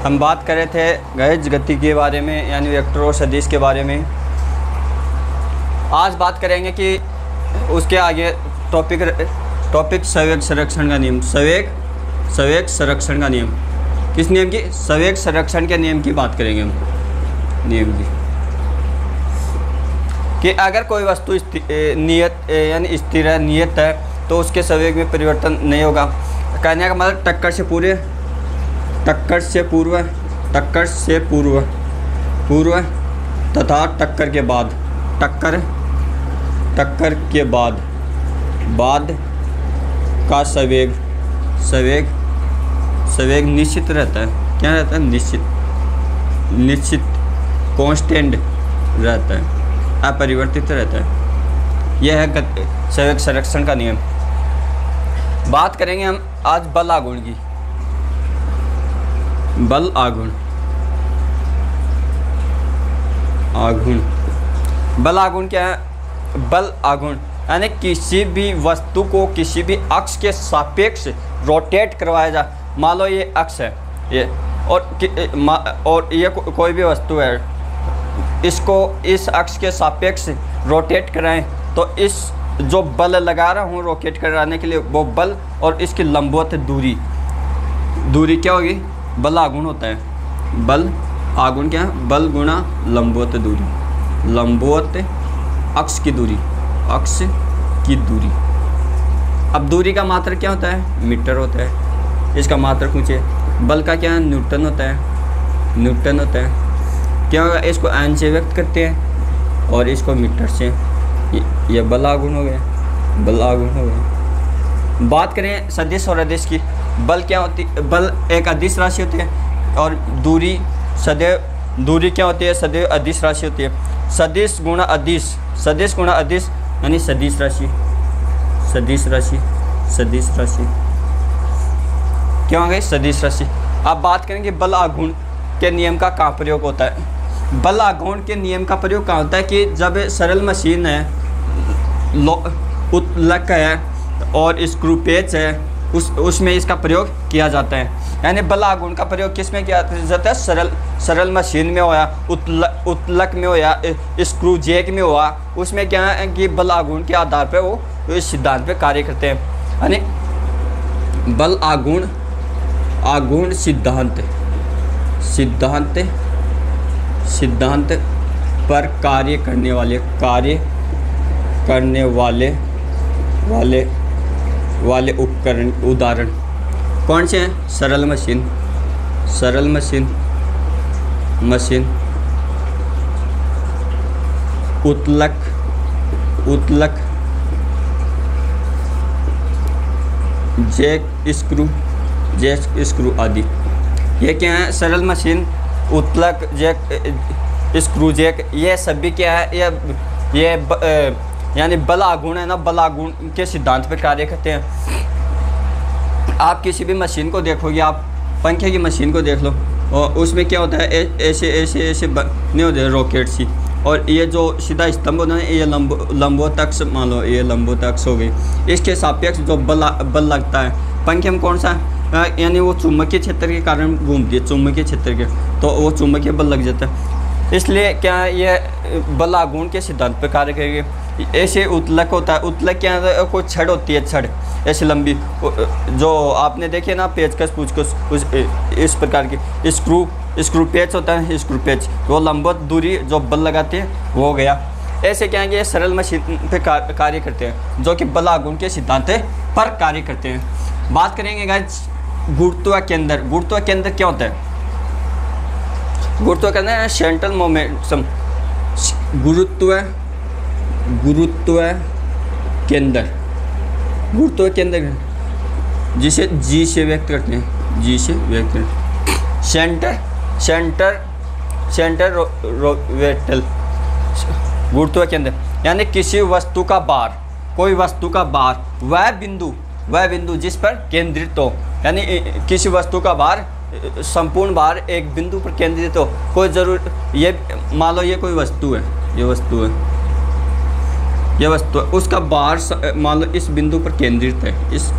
हम बात कर रहे थे गैज गति के बारे में, यानी वेक्टर और सदिश के बारे में। आज बात करेंगे कि उसके आगे टॉपिक संवेग संरक्षण का नियम। संवेग संरक्षण का नियम किस नियम की? संवेग संरक्षण के नियम की बात करेंगे हम। नियम की कि अगर कोई वस्तु नियत यानी स्थिर है, नियत है, तो उसके संवेग में परिवर्तन नहीं होगा। कहने का मतलब टक्कर से पूर्व तथा टक्कर के बाद का संवेग निश्चित रहता है। क्या रहता है? निश्चित कांस्टेंट रहता है, अपरिवर्तित रहता है। यह है संवेग संरक्षण का नियम। बात करेंगे हम आज बल आघूर्ण की। बल आघूर्ण क्या है? बल आघूर्ण यानी किसी भी वस्तु को किसी भी अक्ष के सापेक्ष रोटेट करवाया जा। मान लो ये अक्ष है ये, और ये कोई भी वस्तु है, इसको इस अक्ष के सापेक्ष रोटेट कराएं, तो इस जो बल लगा रहा हूँ रोटेट कराने के लिए, वो बल और इसकी लंबवत दूरी क्या होगी? बल आघूर्ण होता है। बल आघूर्ण क्या है? बल गुणा लंबवत दूरी, लंबवत अक्ष की दूरी। अब दूरी का मात्रक क्या होता है? मीटर होता है। इसका मात्रक पूछे। बल का क्या है? न्यूटन होता है। क्या होगा? इसको एन से व्यक्त करते हैं और इसको मीटर से। ये बल आघूर्ण हो गया। बात करें सदिश और अदिश की। बल क्या होती है? बल एक अदिश राशि होती है और दूरी क्या होती है? सदैव अदिश राशि होती है। सदिश गुणा अदिश यानी सदिश राशि क्या हो गई? सदिश राशि। अब बात करेंगे बल आघूर्ण के नियम का कहाँ प्रयोग होता है। बल आघूर्ण के नियम का प्रयोग कहाँ होता है? कि जब सरल मशीन है, उत्तलक है और स्क्रू पेच है, उसमें इसका प्रयोग किया जाता है। यानी बल आघूर्ण का प्रयोग किस में किया जाता है? सरल मशीन में होया, उत्तलक में होया, स्क्रू जैक में हुआ, उसमें क्या है कि बल आघूर्ण के आधार पर वो इस सिद्धांत पे कार्य करते हैं। यानी बल आघूर्ण सिद्धांत पर कार्य करने वाले उपकरण उदाहरण कौन से हैं? सरल मशीन, उत्तलक, जैक स्क्रू आदि। ये क्या है? सरल मशीन, उत्तलक, जैक, स्क्रू जैक, ये सभी क्या है? ये यानी बल आघूर्ण है ना, बल आघूर्ण के सिद्धांत पर कार्य करते हैं। आप किसी भी मशीन को देखोगे, आप पंखे की मशीन को देख लो, और उसमें क्या होता है? ऐसे नहीं होते रॉकेट सी, और ये जो सीधा स्तंभ होता है, ये लंबवत अक्ष, मान लो ये लंबवत अक्ष हो गई। इसके सापेक्ष जो बल लगता है पंखे में कौन सा? यानी वो चुंबकीय क्षेत्र के कारण घूमती है, चुंबकीय क्षेत्र के, तो वो चुंबकीय बल लग जाता है। इसलिए क्या है? ये बल आघूर्ण के सिद्धांत पर कार्य करेगी। ऐसे उत्तलक होता है। उत्तलक क्या है? कोई छड़ होती है, छड़ ऐसी लंबी, जो आपने देखे ना, पेचकस पूछकस, इस प्रकार की। स्क्रू पेच होता है, स्क्रू पेच, वो लंबवत दूरी जो बल लगाते हैं वो हो गया। ऐसे क्या है कि ये सरल मशीन पे कार्य करते हैं, जो कि बल आघूर्ण के सिद्धांत पर कार्य करते हैं। बात करेंगे गाइस गुरुत्व केंद्र क्या होता है? गुरुत्व केंद्र है सेंट्रल मोमेंटम। गुरुत्व केंद्र जिसे जी से व्यक्त करते हैं, सेंटर गुरुत्व केंद्र यानी किसी वस्तु का भार, कोई वस्तु का भार, वह बिंदु जिस पर केंद्रित हो। यानी किसी वस्तु का भार, संपूर्ण भार एक बिंदु पर केंद्रित हो। कोई जरूर, ये मान लो ये कोई वस्तु है, ये वस्तु है, उसका भार मान लो इस बिंदु पर केंद्रित है, इस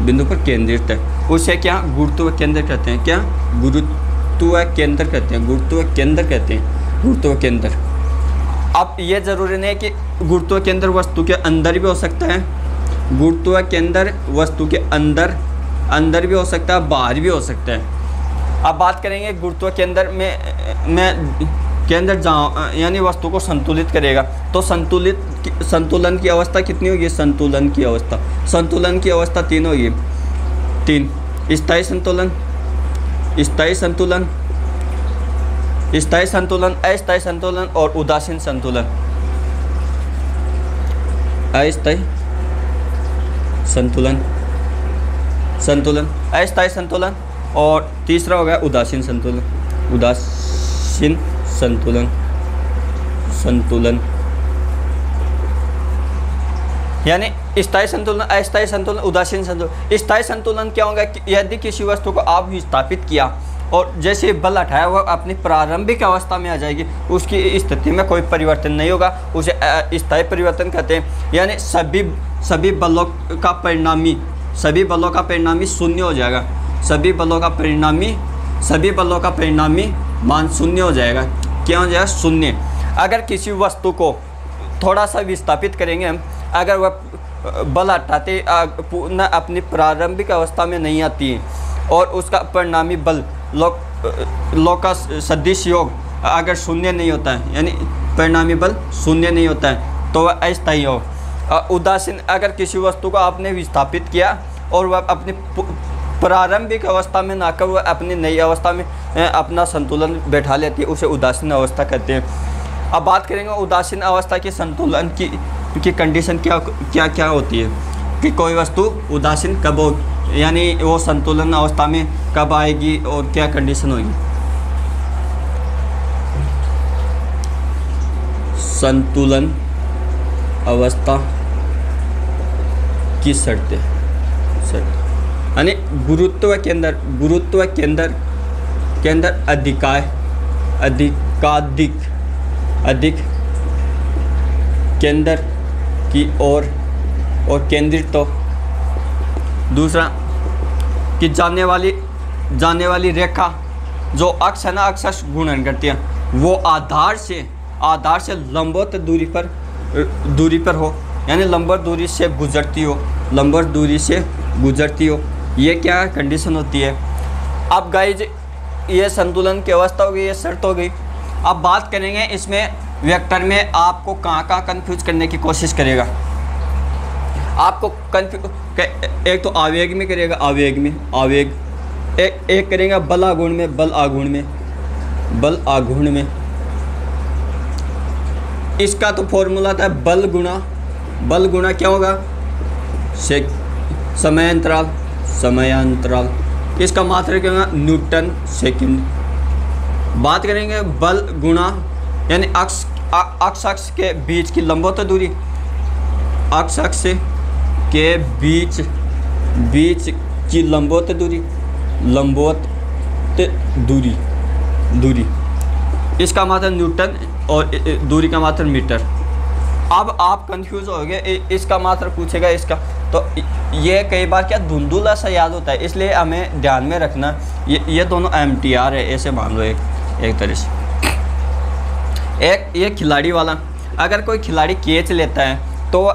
बिंदु पर केंद्रित है, उसे क्या गुरुत्व केंद्र कहते हैं। क्या गुरुत्व केंद्र कहते हैं, गुरुत्व केंद्र कहते हैं, गुरुत्व केंद्र। अब ये ज़रूरी नहीं कि गुरुत्व केंद्र वस्तु के अंदर भी हो सकता है, गुरुत्व केंद्र वस्तु के अंदर भी हो सकता है, बाहर भी हो सकता है। अब बात करेंगे गुरुत्व केंद्र में केंद्र जहाँ यानी वस्तु को संतुलित करेगा, तो संतुलन की अवस्था कितनी होगी? संतुलन की अवस्था 3 होगी। 3 स्थायी संतुलन, स्थायी संतुलन, स्थायी संतुलन, अस्थायी संतुलन और उदासीन संतुलन। अस्थायी संतुलन, अस्थायी संतुलन और तीसरा हो गया उदासीन संतुलन, उदासीन संतुलन यानी स्थायी संतुलन, अस्थायी संतुलन, उदासीन संतुलन। स्थायी संतुलन क्या होगा? यदि किसी वस्तु को आप विस्थापित किया और जैसे बल हटाया वह अपनी प्रारंभिक अवस्था में आ जाएगी, उसकी स्थिति में कोई परिवर्तन नहीं होगा, उसे स्थायी परिवर्तन कहते हैं। यानी सभी बलों का परिणामी शून्य हो जाएगा, सभी बलों का परिणामी मान शून्य हो जाएगा। क्या हो जाएगा? शून्य। अगर किसी वस्तु को थोड़ा सा विस्थापित करेंगे हम, अगर वह बल हटाते पुनः अपनी प्रारंभिक अवस्था में नहीं आती है और उसका परिणामी बल लॉ का सदिश योग अगर शून्य नहीं होता है, यानी परिणामी बल शून्य नहीं होता है, तो वह अस्थायी हो। उदासीन, अगर किसी वस्तु को आपने विस्थापित किया और वह अपनी प्रारंभिक अवस्था में ना कर वह अपनी नई अवस्था में अपना संतुलन बैठा लेती है, उसे उदासीन अवस्था कहते हैं। अब बात करेंगे उदासीन अवस्था के संतुलन की कंडीशन क्या होती है, कि कोई वस्तु उदासीन कब हो, यानी वो संतुलन अवस्था में कब आएगी और क्या कंडीशन होगी। संतुलन अवस्था की शर्तें, यानी गुरुत्व केंद्र अधिक केंद्र की ओर और केंद्रित तो। दूसरा कि जाने वाली रेखा जो अक्ष है ना, अक्ष घूर्णन करती है, वो आधार से लंबवत दूरी पर हो, यानी लंबवत दूरी से गुजरती हो। ये क्या कंडीशन होती है। अब गाइज ये संतुलन की अवस्था हो गई, ये शर्त हो गई। अब बात करेंगे इसमें वेक्टर में आपको कहाँ कंफ्यूज करने की कोशिश करेगा। आपको एक तो आवेग में करेगा, आवेग एक करेगा बल आघूर्ण में। इसका तो फॉर्मूला था बल गुणा क्या होगा? समयांतराल। इसका मात्रक क्या होगा? Newton second. बात करेंगे बल गुणा यानी अक्ष के बीच की लंबवत दूरी, अक्ष के बीच की लंबवत दूरी, इसका मात्रक न्यूटन और दूरी का मात्रक मीटर। अब आप कंफ्यूज हो गए, इसका मात्रक पूछेगा इसका, तो ये कई बार क्या धुंधुला सा याद होता है, इसलिए हमें ध्यान में रखना ये दोनों MTR है, ऐसे मान लो एक तरह से। ये खिलाड़ी वाला, अगर कोई खिलाड़ी कैच लेता है तो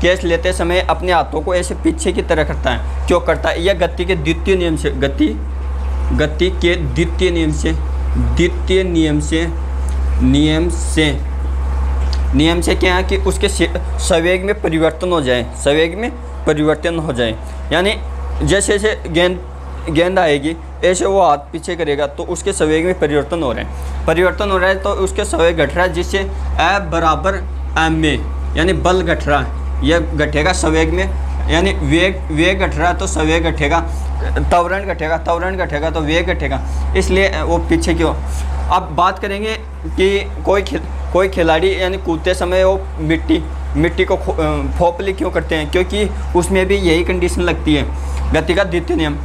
कैच लेते समय अपने हाथों को ऐसे पीछे की तरह करता है। क्यों करता है? यह गति के द्वितीय नियम से क्या है कि उसके संवेग में परिवर्तन हो जाए, यानी जैसे गेंद आएगी ऐसे वो हाथ पीछे करेगा तो उसके संवेग में परिवर्तन हो रहा है, तो उसके संवेग घट रहा है, जिससे F बराबर m में, यानी बल घट रहा है, यह घटेगा संवेग में, यानी वेग घट रहा है तो संवेग घटेगा, त्वरण घटेगा तो वेग घटेगा, इसलिए वो पीछे क्यों। अब बात करेंगे कि कोई खिलाड़ी यानी कूदते समय वो मिट्टी को फोपली क्यों करते हैं, क्योंकि उसमें भी यही कंडीशन लगती है, गति का द्वितीय नियम।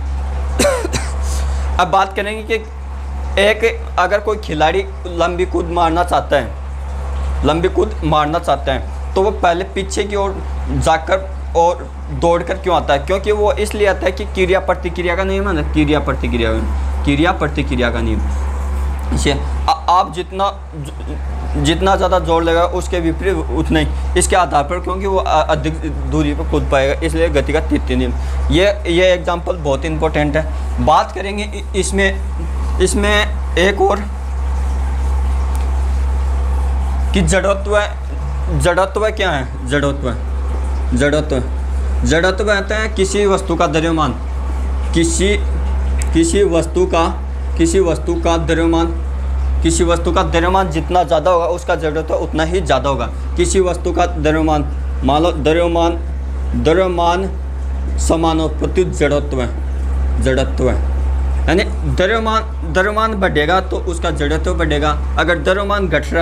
अब बात करेंगे कि अगर कोई खिलाड़ी लंबी कूद मारना चाहता है तो वो पहले पीछे की ओर जाकर और दौड़ कर क्यों आता है? क्योंकि वो इसलिए आता है कि क्रिया प्रतिक्रिया का नियम है ना, क्रिया प्रतिक्रिया का नियम। इसे आप जितना ज़्यादा जोर लगा उसके विपरीत उतना ही इसके आधार पर, क्योंकि वो अधिक दूरी पर कूद पाएगा, इसलिए गति का तृतीय नियम। ये एग्जांपल बहुत इंपॉर्टेंट है। बात करेंगे इसमें एक और कि जड़त्व क्या है? जड़त्व कहते हैं किसी वस्तु का द्रव्यमान, किसी वस्तु का द्रव्यमान जितना ज़्यादा होगा उसका जड़त्व उतना ही ज़्यादा होगा। किसी वस्तु का द्रव्यमान, मान लो द्रव्यमान समानुपातिक जड़त्व है, यानी द्रव्यमान बढ़ेगा तो उसका जड़त्व बढ़ेगा। अगर द्रव्यमान घट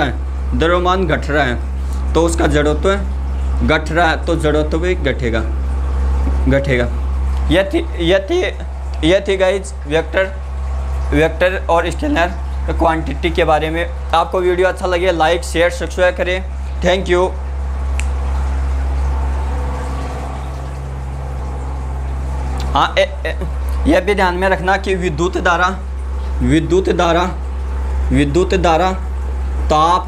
रहा है तो उसका जड़त्व घट रहा है तो जड़त्व भी घटेगा। यह थी गाइस वेक्टर और स्केलर क्वांटिटी के बारे में। आपको वीडियो अच्छा लगे लाइक शेयर सब्सक्राइब करें। Thank you. हाँ, यह भी ध्यान में रखना कि विद्युत धारा ताप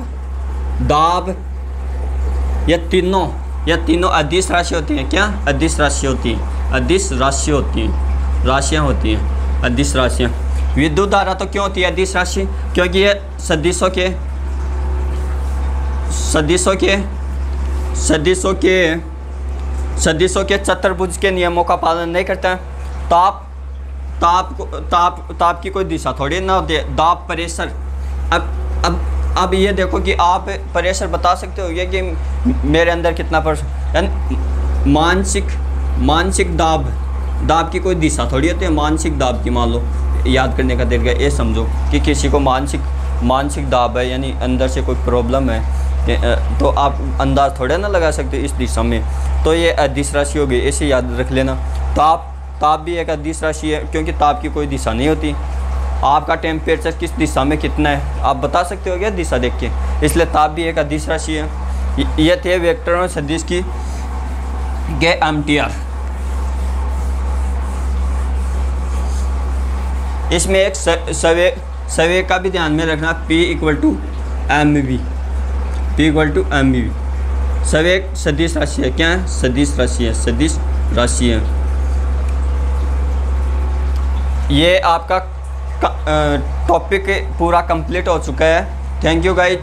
दाब यह तीनों अदिश राशि होती हैं। क्या अदिश राशि होती हैं? राशियाँ होती हैं अदिश राशियाँ। विद्युत धारा तो क्यों होती है अदिश राशि? क्योंकि ये सदिशों के चतुर्भुज के नियमों का पालन नहीं करता है। ताप की कोई दिशा थोड़ी ना होती है। दाब प्रेशर, अब ये देखो कि आप प्रेशर बता सकते हो ये कि मेरे अंदर कितना प्रेशर, यानी मानसिक दाब की कोई दिशा थोड़ी होती है। मानसिक दाब की, मान लो याद करने का तरीका ये समझो कि किसी को मानसिक दाब है, यानी अंदर से कोई प्रॉब्लम है, तो आप अंदाज थोड़ा ना लगा सकते इस दिशा में। तो ये अदिश राशि होगी, इसे याद रख लेना। ताप भी एक अदिश राशि है, क्योंकि ताप की कोई दिशा नहीं होती। आपका टेम्परेचर किस दिशा में कितना है आप बता सकते हो क्या दिशा देख के, इसलिए ताप भी एक अदिश राशि है। ये थे वेक्टर और सदिश की एम्पियर। इसमें एक सवेग का भी ध्यान में रखना, P = mv। सवेग सदिश राशि है। क्या है? सदिश राशि है। ये आपका टॉपिक पूरा कंप्लीट हो चुका है। Thank you guys.